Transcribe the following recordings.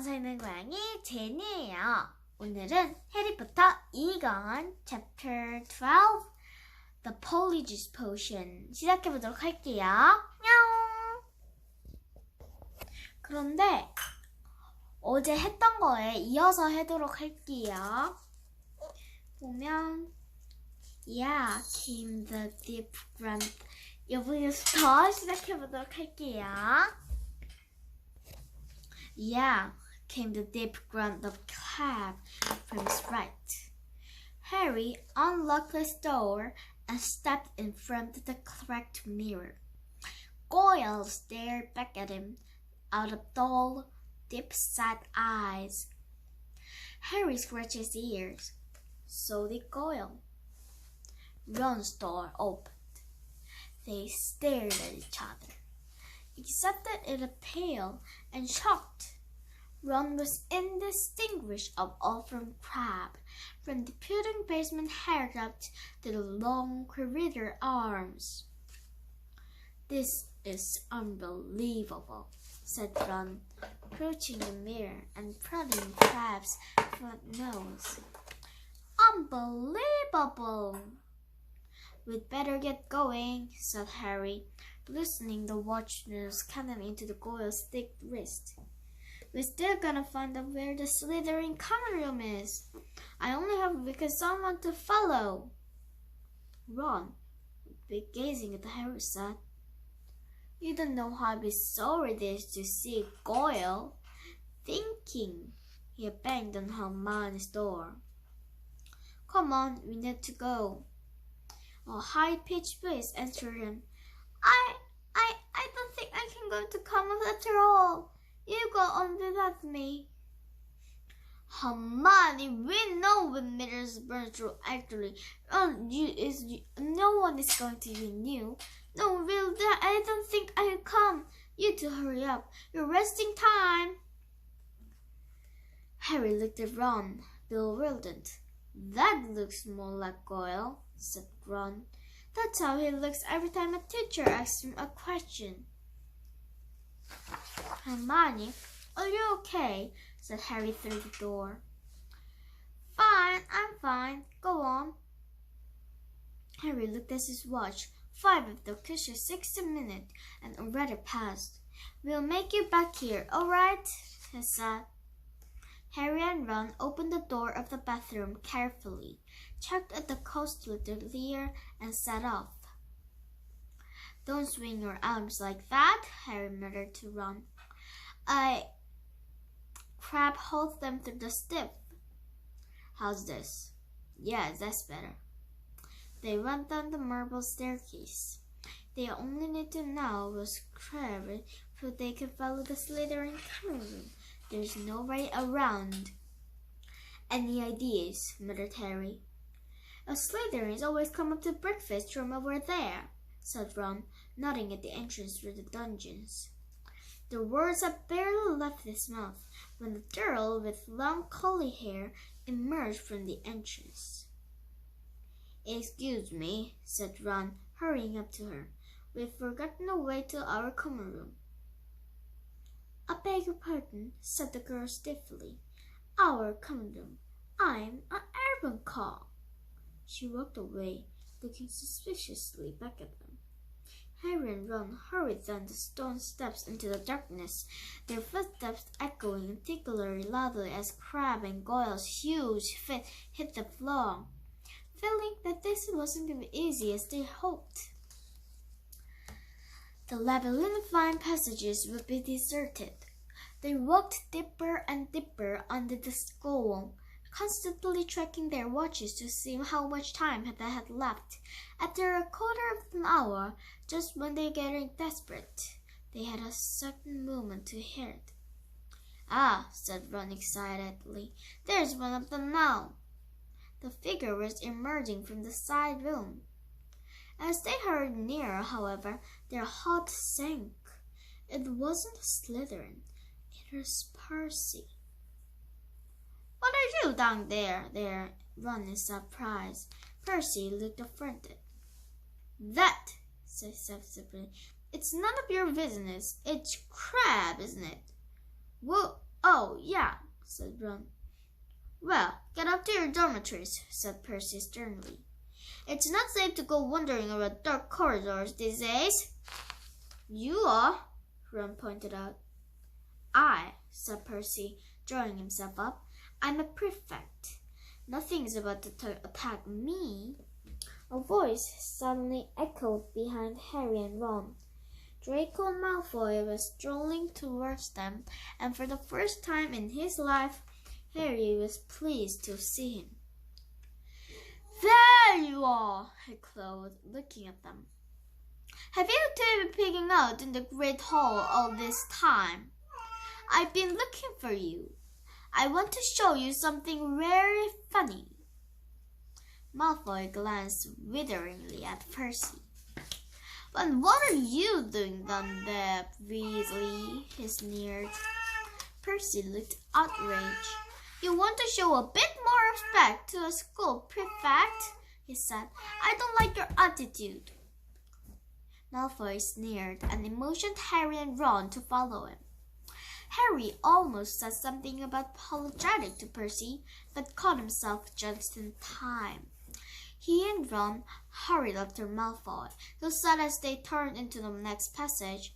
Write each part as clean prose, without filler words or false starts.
영어서 있는 고양이 제니예요. 오늘은 해리포터 2권 Chapter 12 The Polyjuice Potion 시작해보도록 할게요. 냐옹! 그런데 어제 했던 거에 이어서 하도록 할게요. 보면 Yeah, came the deep grunt. 여기부터 시작해보도록 할게요. Yeah, came the deep grunt of crab from his right. Harry unlocked his door and stepped in front of the cracked mirror. Goyle stared back at him out of dull, deep-set eyes. Harry scratched his ears. So did Goyle. Ron's door opened. They stared at each other, except that it was pale and shocked. Ron was indistinguishable from Crabbe, from the pudding basement haircut to the long corridor arms. This is unbelievable, said Ron, approaching the mirror and prodding Crabbe's flat nose. Unbelievable! We'd better get going, said Harry, loosening the watch nose cannon into the Goyle's thick wrist. We're still gonna find out where the Slytherin common room is. I only have because someone to follow. Ron, gazing at Harry, said, You don't know how bizarre it is to see Goyle thinking. He banged on Hermione's door. Come on, we need to go. A high-pitched voice answered him. I don't think I can go to commons after all. You go on without me. Hermione, we know what matters burns through actually. No one is going to win you. No, will that? I don't think I'll come. You two hurry up. You're wasting time. Harry looked at Ron, bewildered. That looks more like Goyle, said Ron. That's how he looks every time a teacher asks him a question. Hermione, are you okay? Said Harry through the door. Fine, I'm fine. Go on. Harry looked at his watch. 5 of the precious 60 minutes, and already passed. We'll make you back here, all right? He said. Harry and Ron opened the door of the bathroom carefully, checked at the coast with the leer, and set off. Don't swing your arms like that, Harry muttered to Ron. Crabbe holds them through the stiff. How's this? Yeah, that's better. They went down the marble staircase. They only need to know was Crabbe so they could follow the Slytherin common room. There's no way around. Any ideas? Muttered Harry. A Slytherins always come up to breakfast from over there, said Ron, nodding at the entrance to the dungeons. The words had barely left his mouth when a girl with long curly hair emerged from the entrance. Excuse me, said Ron, hurrying up to her. We've forgotten the way to our common room. I beg your pardon, said the girl stiffly. Our common room. I'm an urban call. She walked away, looking suspiciously back at them. Harry and Ron hurried down the stone steps into the darkness, their footsteps echoing particularly loudly as Crabbe and Goyle's huge feet hit the floor, feeling that this wasn't as easy as they hoped. The labyrinthine passages would be deserted. They walked deeper and deeper under the school, constantly checking their watches to see how much time they had left. After a quarter of an hour, just when they were getting desperate, they had a sudden moment to hear it. Ah, said Ron excitedly, there's one of them now. The figure was emerging from the side room. As they hurried nearer, however, their hearts sank. It wasn't a Slytherin. It was Percy. What are you down there? Ron in surprise. Percy looked affronted. That, said sensibly, it's none of your business. It's Crabbe, isn't it? Well, Oh, yeah, said Ron. Well, get up to your dormitories, said Percy sternly. It's not safe to go wandering around dark corridors these days. You are, Ron pointed out. I, said Percy, drawing himself up. I'm a prefect. Nothing's about to attack me. A voice suddenly echoed behind Harry and Ron. Draco Malfoy was strolling towards them, and for the first time in his life, Harry was pleased to see him. There you are, he crowed, looking at them. Have you two been peeking out in the Great Hall all this time? I've been looking for you. I want to show you something very funny. Malfoy glanced witheringly at Percy. But what are you doing down there, Weasley? He sneered. Percy looked outraged. You want to show a bit more respect to a school prefect? He said. I don't like your attitude. Malfoy sneered and motioned Harry and Ron to follow him. Harry almost said something apologetic to Percy, but caught himself just in time. He and Ron hurried after Malfoy, who said as they turned into the next passage,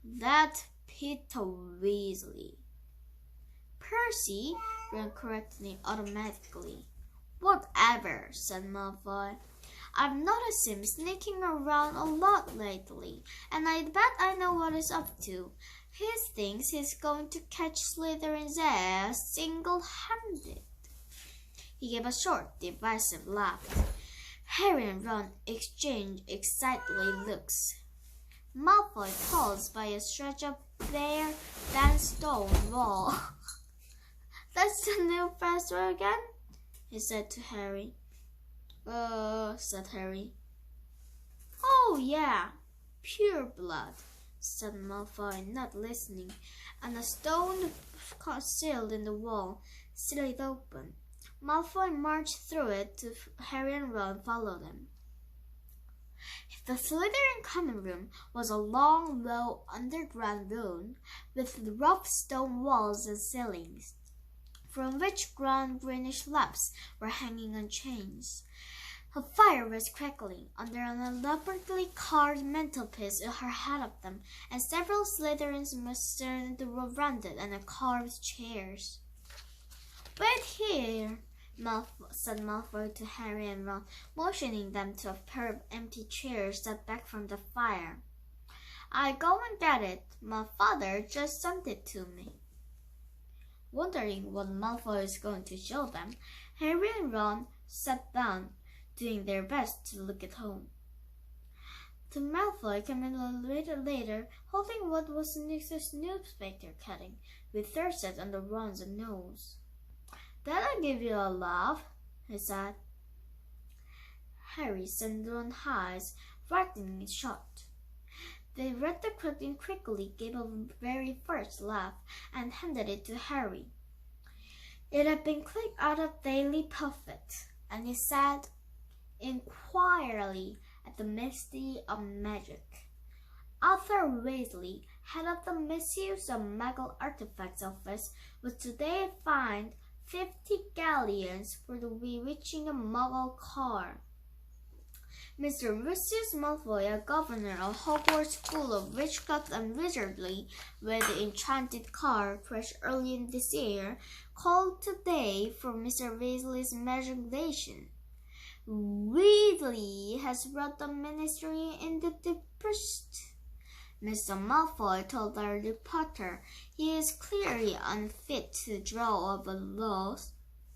That Peter Weasley. Percy, Ron corrected him automatically. Whatever, said Malfoy. I've noticed him sneaking around a lot lately, and I bet I know what he's up to. He thinks he's going to catch Slytherin's ass single-handed. He gave a short, derisive laugh. Harry and Ron exchanged excitedly looks. Malfoy paused by a stretch of bare sandstone wall. That's the new professor again? He said to Harry. Said Harry. Oh, yeah, pure blood, said Malfoy, not listening, and a stone concealed in the wall slid open. Malfoy marched through it to Harry and Ron followed him. The Slytherin common room was a long, low, underground room with rough stone walls and ceilings, from which ground greenish lamps were hanging on chains. A fire was crackling under an elaborately carved mantelpiece ahead of them, and several Slytherins mustered around it and carved chairs. Wait here, said Malfoy to Harry and Ron, motioning them to a pair of empty chairs set back from the fire. I go and get it. My father just sent it to me. Wondering what Malfoy was going to show them, Harry and Ron sat down, doing their best to look at home. The Malfoy came in a little later, holding what was Nix's newspaper cutting, with Thirset under Ron's nose. That'll give you a laugh, he said. Harry sent Ron's eyes brightening shut. They read the clipping quickly, gave a very first laugh, and handed it to Harry. It had been clipped out of Daily Prophet, and he said inquiringly at the Ministry of Magic. Arthur Weasley, head of the Misuse of Magical Artifacts Office, was today fined 50 galleons for the bewitching a Muggle car. Mr. Lucius Malfoy, a governor of Hogwarts School of Witchcraft and Wizardry, where the enchanted car crashed early in this year, called today for Mr. Weasley's matriculation. Weasley has brought the ministry into depressed. Mr. Malfoy told Harry Potter he is clearly unfit to draw over laws,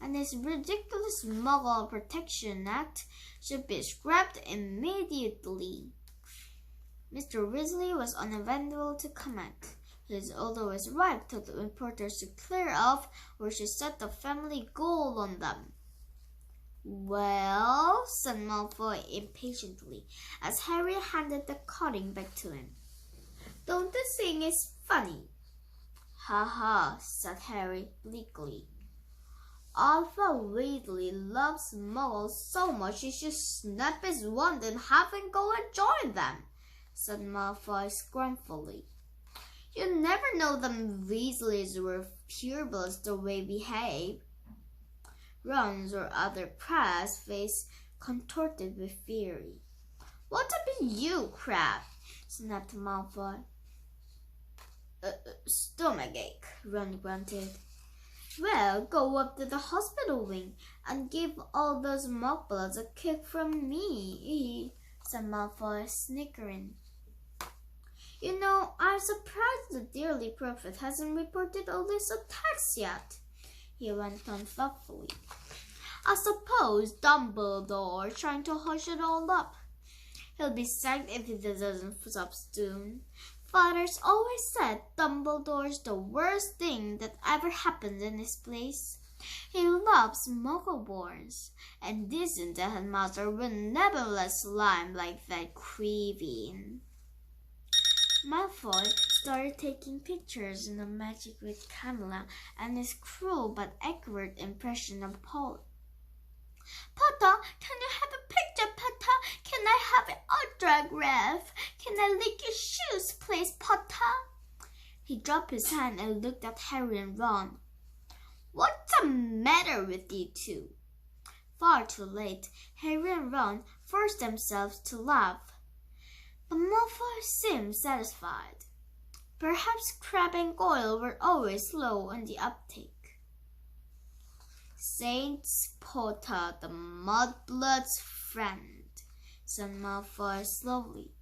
and his ridiculous Muggle Protection Act should be scrapped immediately. Mr. Weasley was unavailable to comment. His order was ripe told the reporters to clear off or should set the family goal on them. Well, said Malfoy impatiently, as Harry handed the cutting back to him. Don't you think it's funny? Ha ha, said Harry bleakly. Arthur Weasley loves Muggles so much he should snap his wand in half and go and join them, said Malfoy scornfully. You never know the Weasleys were pupils the way we behave. Ron's or other Crab's face contorted with fury. What about you, Crab? Snapped Malfoy. Stomachache, Ron grunted. Well, go up to the hospital wing and give all those Mugbloods a kick from me, said Malfoy, snickering. You know, I'm surprised the dearly prophet hasn't reported all these attacks yet, he went on thoughtfully. I suppose Dumbledore's trying to hush it all up. He'll be sacked if he doesn't stop soon. Father's always said Dumbledore's the worst thing that ever happened in this place. He loves Muggleborns, and isn't the headmaster will never let slime like that creeping. Malfoy started taking pictures in the magic with Camilla and his cruel but accurate impression of Paul. Potter, can you have a picture, Potter? Can I have an autograph? Can I lick your shoes, please, Potter? He dropped his hand and looked at Harry and Ron. What's the matter with you two? Far too late, Harry and Ron forced themselves to laugh. But Malfoy seemed satisfied. Perhaps Crabbe and Goyle were always slow on the uptake. Saint Potter, the Mudblood's friend, said Malfoy slowly.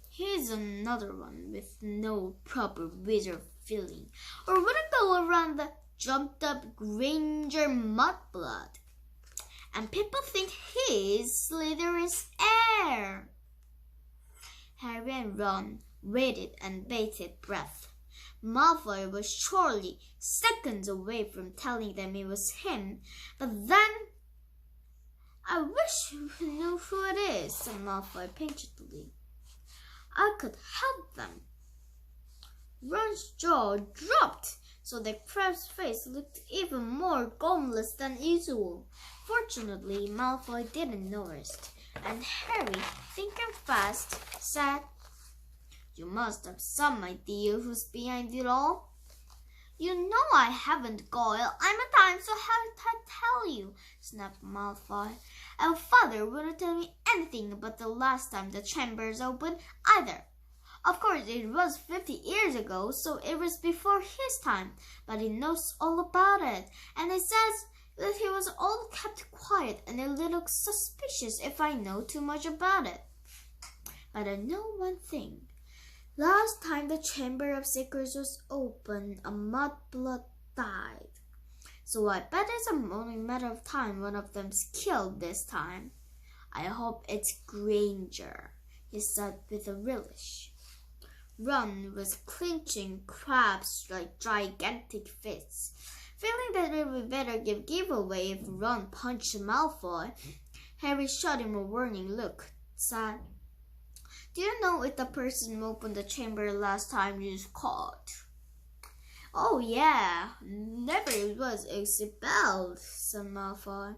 He's another one with no proper wizard feeling, or wouldn't go around the jumped-up Granger Mudblood. And people think he's Slytherin's heir. Harry and Ron waited and bated breath. Malfoy was surely seconds away from telling them it was him, but then... I wish you knew who it is, said Malfoy pinchily. I could help them. Ron's jaw dropped, so that Crabbe's face looked even more gumless than usual. Fortunately, Malfoy didn't notice, and Harry, thinking fast, said, You must have some idea who's behind it all. You know I haven't, Goyle. I'm a time, so how did I tell you? Snapped Malfoy. Our father wouldn't tell me anything about the last time the chambers opened either. Of course, it was 50 years ago, so it was before his time, but he knows all about it, and he says that he was all kept quiet and a little suspicious if I know too much about it. But I know one thing. Last time the Chamber of Secrets was open, a Mudblood died. So I bet it's only a matter of time one of them's killed this time. I hope it's Granger, he said with a relish. Ron was clenching Crabbe's gigantic fists. Feeling that it would better give giveaway if Ron punched Malfoy, Harry shot him a warning look, said, Do you know if the person who opened the chamber last time you caught? Oh yeah, never was expelled, said Malfoy.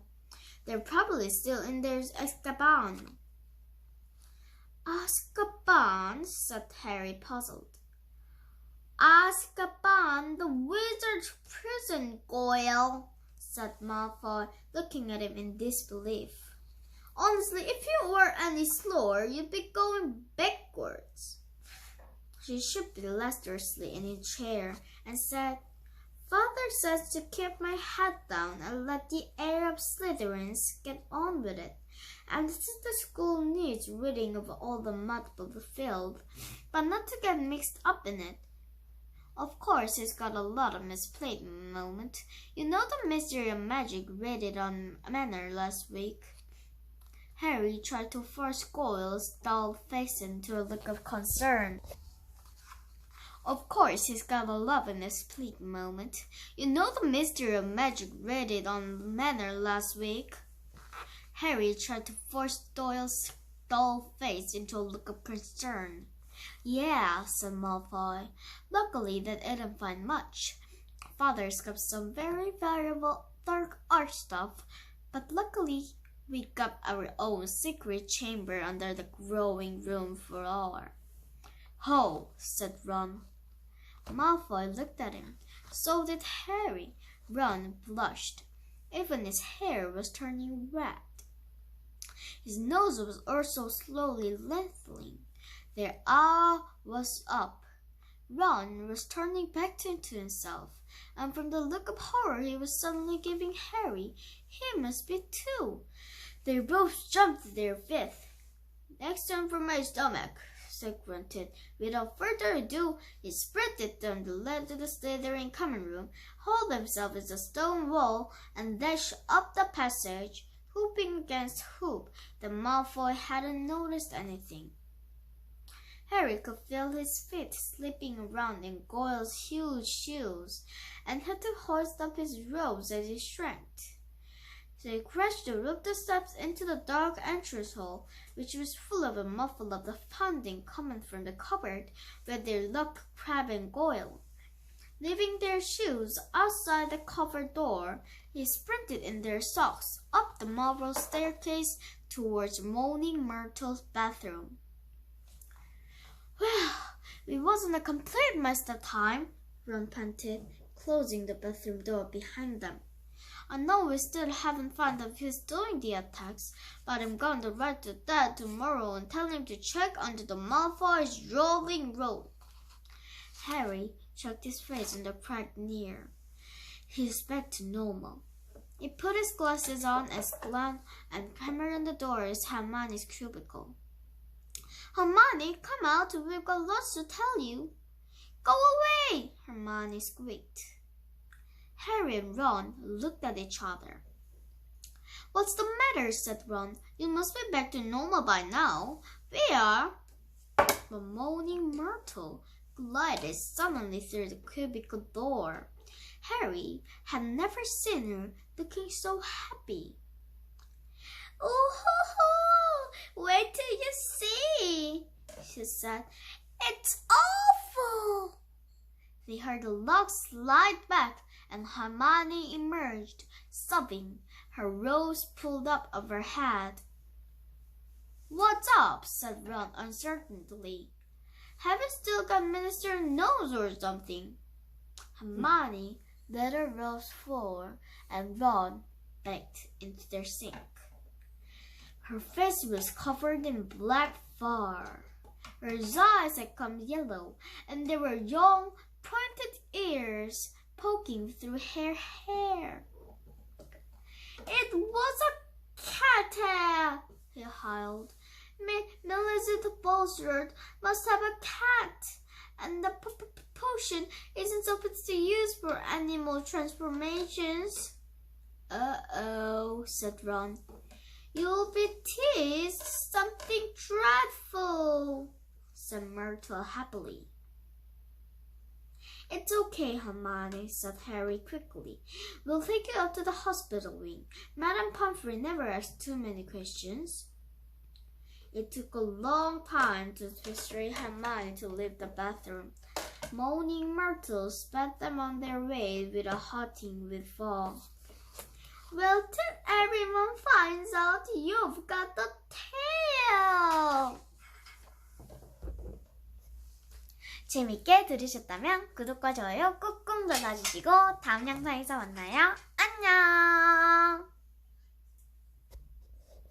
They're probably still in their Azkaban. Azkaban, said Harry, puzzled. Azkaban, the wizard's prison, Goyle, said Malfoy, looking at him in disbelief. Honestly, if you were any slower, you'd be going backwards. She shook listlessly in her chair and said, Father says to keep my head down and let the heir of Slytherins get on with it. And since the school needs ridding of all the Mudblood field, but not to get mixed up in it. Of course, he's got a lot of misplayed moments. You know the mystery of magic raided on Manor last week? Harry tried to force Goyle's dull face into a look of concern. Of course, he's got a lot of misplayed moment. You know the mystery of magic raided on Manor last week? Harry tried to force Doyle's dull face into a look of concern. Yeah, said Malfoy. Luckily that didn't find much. Father's got some very valuable dark art stuff, but luckily we got our own secret chamber under the growing room floor. Ho, said Ron. Malfoy looked at him. So did Harry. Ron blushed. Even his hair was turning red. His nose was also slowly lengthening. Their eye was up. Ron was turning back into himself, and from the look of horror he was suddenly giving Harry, he must be too. They both jumped to their feet. "Next time for my stomach," Sid grunted. Without further ado, he sprinted down the ladder to the Slytherin common room, hauled himself against the stone wall, and dashed up the passage, hooping against hoop that Malfoy hadn't noticed anything. Harry could feel his feet slipping around in Goyle's huge shoes, and had to hoist up his robes as he shrank. They crashed the roof the steps into the dark entrance hall, which was full of a muffle of the pounding coming from the cupboard where they locked Crabbe and Goyle. Leaving their shoes outside the cupboard door, they sprinted in their socks up the marble staircase towards Moaning Myrtle's bathroom. "Well, it wasn't a complete mess that time," Ron panted, closing the bathroom door behind them. "I know we still haven't found out who's doing the attacks, but I'm going to write to Dad tomorrow and tell him to check under the Malfoy's rolling road." Harry checked his face on the cracked mirror. He was back to normal. He put his glasses on as Glenn and hammered on the door of Hermione's cubicle. "Hermione, come out, we've got lots to tell you." "Go away!" Hermione squeaked. Harry and Ron looked at each other. "What's the matter?" said Ron. "You must be back to normal by now." "We are." But Moaning Myrtle glided suddenly through the cubicle door. Harry had never seen her looking so happy. "Oh, wait till you see," she said. "It's awful." They heard the lock slide back, and Hermione emerged, sobbing, her robes pulled up over her head. "What's up?" said Ron uncertainly. "Have you still got Minister's nose or something?" Hermione let her robes fall, and Ron backed into their sink. Her face was covered in black fur. Her eyes had come yellow, and there were long, pointed ears poking through her hair. "It was a cat hair," he howled. "Millicent Bulstrode must have a cat, and the potion isn't supposed to use for animal transformations." "Uh-oh," said Ron. "You'll be teased something dreadful," said Myrtle happily. "It's okay, Hermione," said Harry quickly. "We'll take you up to the hospital wing. Madame Pomfrey never asked too many questions." It took a long time to persuade Hermione to leave the bathroom. Moaning Myrtle sped them on their way with a hotting with fall. "Well, till everyone finds out you've got the tail." 재밌게 들으셨다면 구독과 좋아요 꾹꾹 눌러주시고 다음 영상에서 만나요. 안녕!